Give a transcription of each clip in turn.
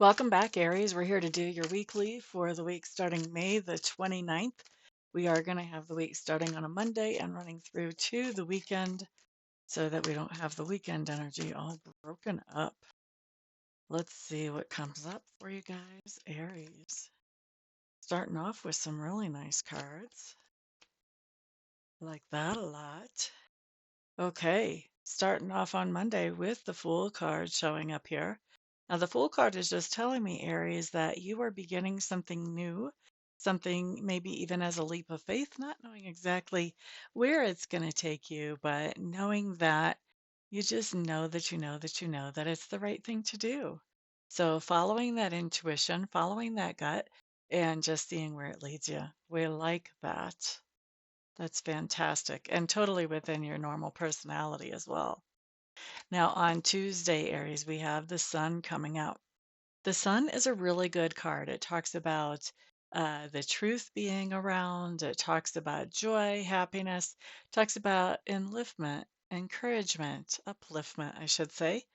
Welcome back, Aries. We're here to do your weekly for the week starting May the 29th. We are going to have the week starting on a Monday and running through to the weekend so that we don't have the weekend energy all broken up. Let's see what comes up for you guys, Aries. Starting off with some really nice cards. Like that a lot. Okay, starting off on Monday with the Fool card showing up here. Now, the Fool card is just telling me, Aries, that you are beginning something new, something maybe even as a leap of faith, not knowing exactly where it's going to take you, but knowing that you just know that you know that you know that it's the right thing to do. So, following that intuition, following that gut, and just seeing where it leads you. We like that. That's fantastic and totally within your normal personality as well. Now, on Tuesday, Aries, we have the sun coming out. The sun is a really good card. It talks about the truth being around, it talks about joy, happiness, talks about enliftment, encouragement, upliftment, I should say.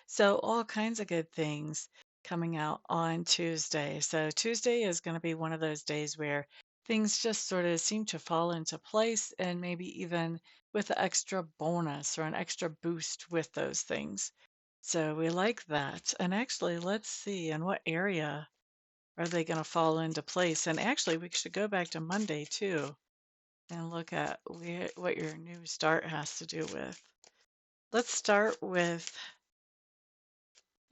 So, all kinds of good things coming out on Tuesday. So, Tuesday is going to be one of those days where things just sort of seem to fall into place, and maybe even with an extra bonus or an extra boost with those things. So, we like that. And actually, let's see in what area are they going to fall into place. And actually, we should go back to Monday too and look at what your new start has to do with. Let's start with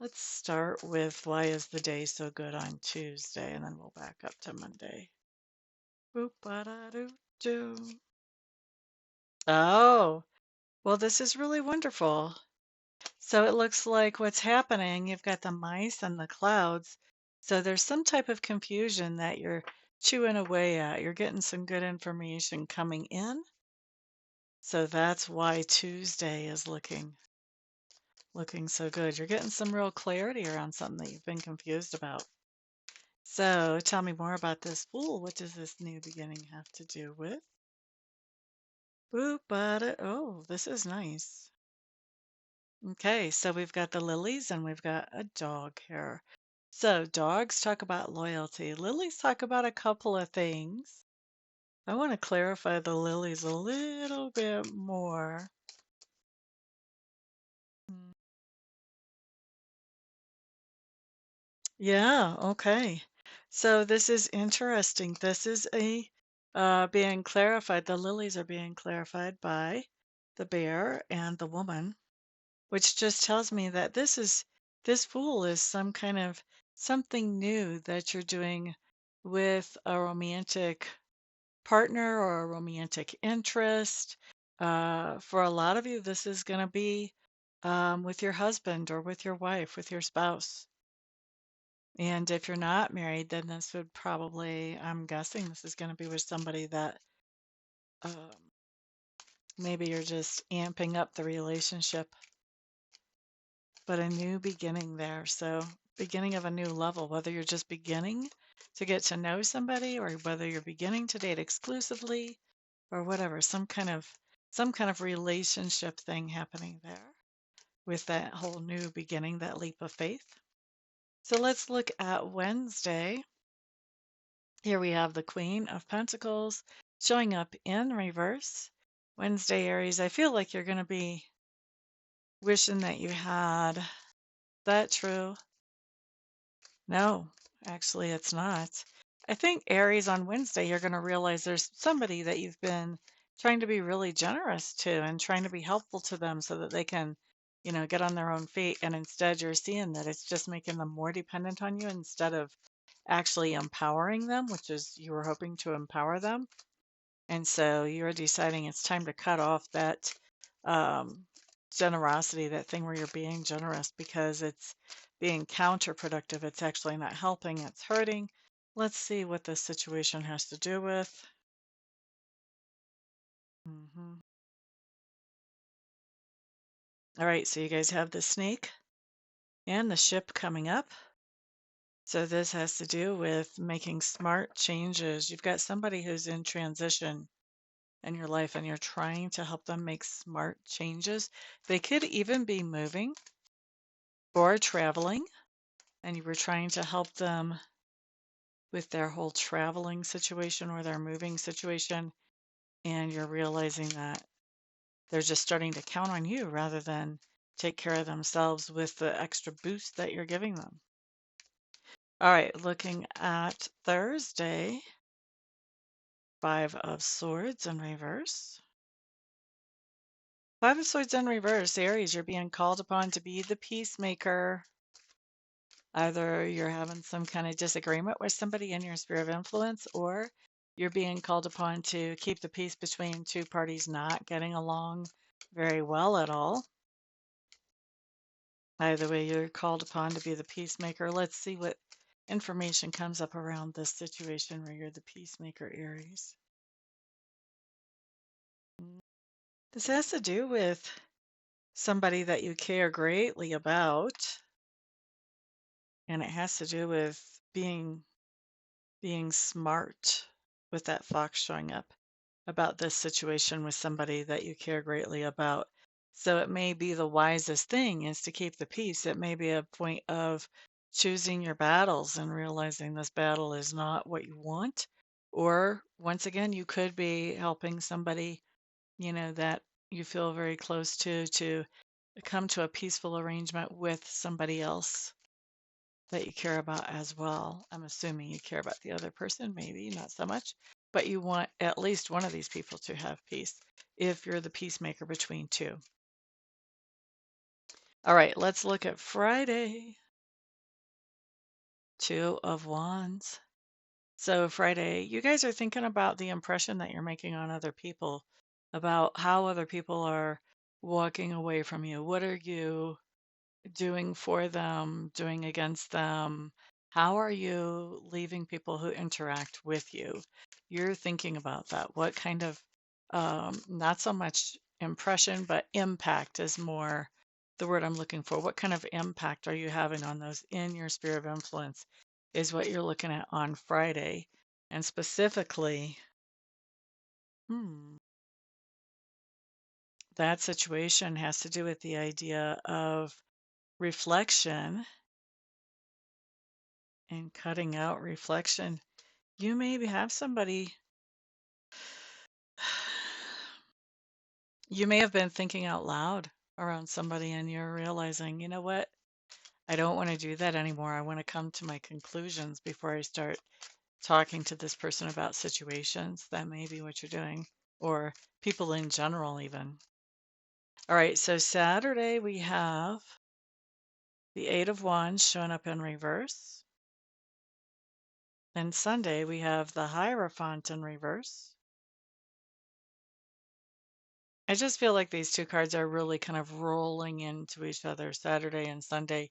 Let's start with why is the day so good on Tuesday, and then we'll back up to Monday. Boop, ba-da-doo, doo. Oh, well, this is really wonderful. So it looks like what's happening, you've got the mice and the clouds. So there's some type of confusion that you're chewing away at. You're getting some good information coming in. So that's why Tuesday is looking so good. You're getting some real clarity around something that you've been confused about. So tell me more about this Fool. What does this new beginning have to do with? Boop, bada. Oh, this is nice. Okay, so we've got the lilies and we've got a dog here. So dogs talk about loyalty. Lilies talk about a couple of things. I want to clarify the lilies a little bit more. Mm, yeah, okay. So this is interesting. This is a being clarified. The lilies are being clarified by the bear and the woman, which just tells me that this Fool is some kind of something new that you're doing with a romantic partner or a romantic interest. For a lot of you, this is going to be with your husband or with your wife, with your spouse. And if you're not married, then this would probably, I'm guessing this is going to be with somebody that um, maybe you're just amping up the relationship, but a new beginning there. So, beginning of a new level, whether you're just beginning to get to know somebody or whether you're beginning to date exclusively or whatever, some kind of relationship thing happening there with that whole new beginning, that leap of faith. So, let's look at Wednesday. Here we have the Queen of Pentacles showing up in reverse. Wednesday, Aries, I feel like you're going to be wishing that you had. Is that true? No, actually, it's not. I think Aries on Wednesday, you're going to realize there's somebody that you've been trying to be really generous to and trying to be helpful to them so that they can, get on their own feet. And instead, you're seeing that it's just making them more dependent on you instead of actually empowering them, which is you were hoping to empower them. And so you're deciding it's time to cut off that um, generosity, that thing where you're being generous because it's being counterproductive. It's actually not helping, it's hurting. Let's see what this situation has to do with. hmm All right, so you guys have the snake and the ship coming up. So this has to do with making smart changes. You've got somebody who's in transition in your life and you're trying to help them make smart changes. They could even be moving or traveling. and you were trying to help them with their whole traveling situation or their moving situation, and you're realizing that they're just starting to count on you rather than take care of themselves with the extra boost that you're giving them. All right, looking at Thursday, Five of Swords in reverse. Five of Swords in reverse, Aries, you're being called upon to be the peacemaker. Either you're having some kind of disagreement with somebody in your sphere of influence, or you're being called upon to keep the peace between two parties not getting along very well at all. Either way, you're called upon to be the peacemaker. Let's see what information comes up around this situation where you're the peacemaker, Aries. This has to do with somebody that you care greatly about, and it has to do with being smart with that fox showing up about this situation with somebody that you care greatly about. So it may be the wisest thing is to keep the peace. It may be a point of choosing your battles and realizing this battle is not what you want. Or once again, you could be helping somebody, that you feel very close to come to a peaceful arrangement with somebody else that you care about as well. I'm assuming you care about the other person, maybe not so much, but you want at least one of these people to have peace if you're the peacemaker between two. All right, let's look at Friday. Two of Wands. So, Friday, you guys are thinking about the impression that you're making on other people, about how other people are walking away from you. What are you doing for them, doing against them? How are you leaving people who interact with you? You're thinking about that. What kind of, not so much impression, but impact is more the word I'm looking for. What kind of impact are you having on those in your sphere of influence is what you're looking at on Friday. And specifically, that situation has to do with the idea of reflection and cutting out reflection. You maybe have somebody, you may have been thinking out loud around somebody and you're realizing, you know what? I don't want to do that anymore. I want to come to my conclusions before I start talking to this person about situations. That may be what you're doing, or people in general, even. All right, so Saturday we have the Eight of Wands showing up in reverse. And Sunday we have the Hierophant in reverse. I just feel like these two cards are really kind of rolling into each other, Saturday and Sunday.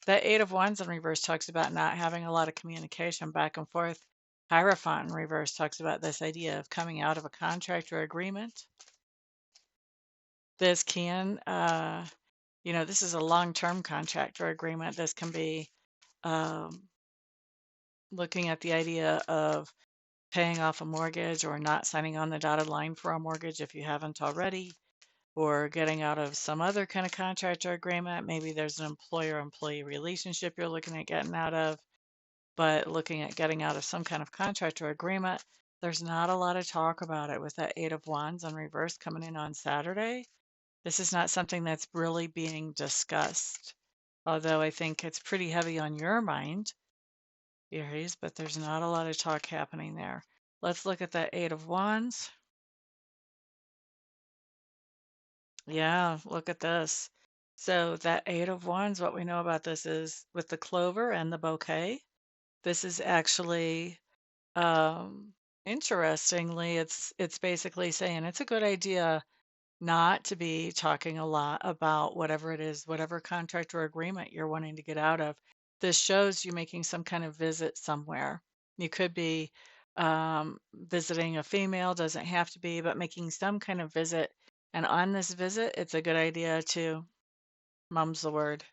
That Eight of Wands in reverse talks about not having a lot of communication back and forth. Hierophant in reverse talks about this idea of coming out of a contract or agreement. This can, this is a long-term contract or agreement. This can be looking at the idea of paying off a mortgage or not signing on the dotted line for a mortgage if you haven't already, or getting out of some other kind of contract or agreement. Maybe there's an employer-employee relationship you're looking at getting out of, but looking at getting out of some kind of contract or agreement. There's not a lot of talk about it with that Eight of Wands in reverse coming in on Saturday. This is not something that's really being discussed, although I think it's pretty heavy on your mind, Aries, but there's not a lot of talk happening there. Let's look at that Eight of Wands. Yeah, look at this. So that Eight of Wands, what we know about this is with the clover and the bouquet, this is actually, interestingly, it's basically saying it's a good idea not to be talking a lot about whatever it is, whatever contract or agreement you're wanting to get out of. This shows you making some kind of visit somewhere. You could be visiting a female, doesn't have to be, but making some kind of visit. And on this visit, it's a good idea to, mum's the word,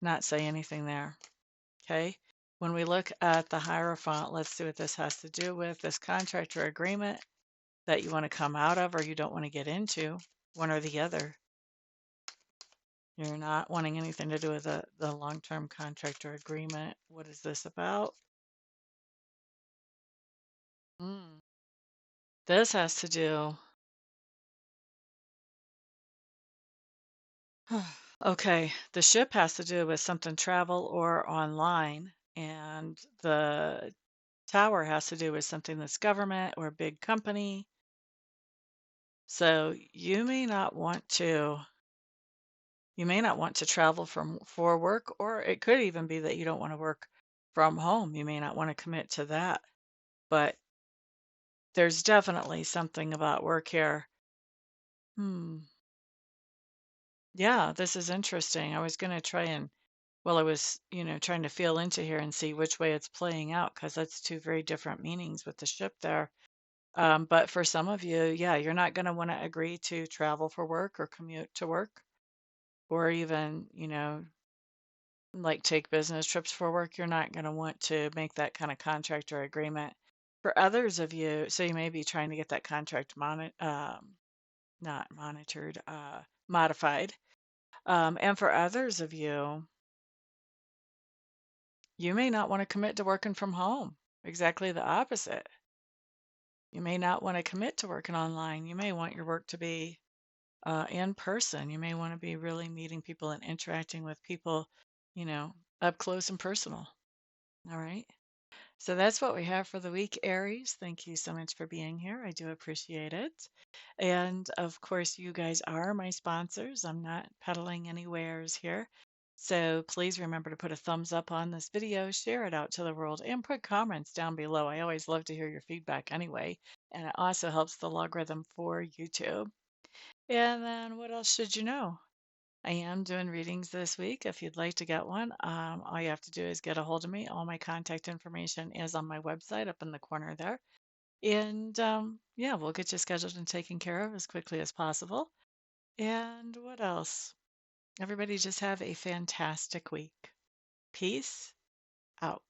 not say anything there. Okay. When we look at the Hierophant, let's see what this has to do with this contract or agreement that you want to come out of or you don't want to get into, one or the other. You're not wanting anything to do with the long-term contract or agreement. What is this about? Mm. This has to do. Okay, the ship has to do with something travel or online, and the tower has to do with something that's government or big company. So you may not want to travel for work, or it could even be that you don't want to work from home. You may not want to commit to that, but there's definitely something about work here. Hmm. Yeah, this is interesting. I was going to try and, well, I was, trying to feel into here and see which way it's playing out because that's two very different meanings with the ship there. But for some of you, yeah, you're not going to want to agree to travel for work or commute to work or even, like take business trips for work. You're not going to want to make that kind of contract or agreement. For others of you, so you may be trying to get that contract not monitored, modified. And for others of you, you may not want to commit to working from home. Exactly the opposite. You may not want to commit to working online. You may want your work to be in person. You may want to be really meeting people and interacting with people, you know, up close and personal. All right. So that's what we have for the week, Aries. Thank you so much for being here. I do appreciate it. And of course, you guys are my sponsors. I'm not peddling any wares here. So please remember to put a thumbs up on this video, share it out to the world, and put comments down below. I always love to hear your feedback anyway. And it also helps the logarithm for YouTube. And then what else should you know? I am doing readings this week. If you'd like to get one, all you have to do is get a hold of me. All my contact information is on my website up in the corner there. And yeah, we'll get you scheduled and taken care of as quickly as possible. And what else? Everybody just have a fantastic week. Peace out.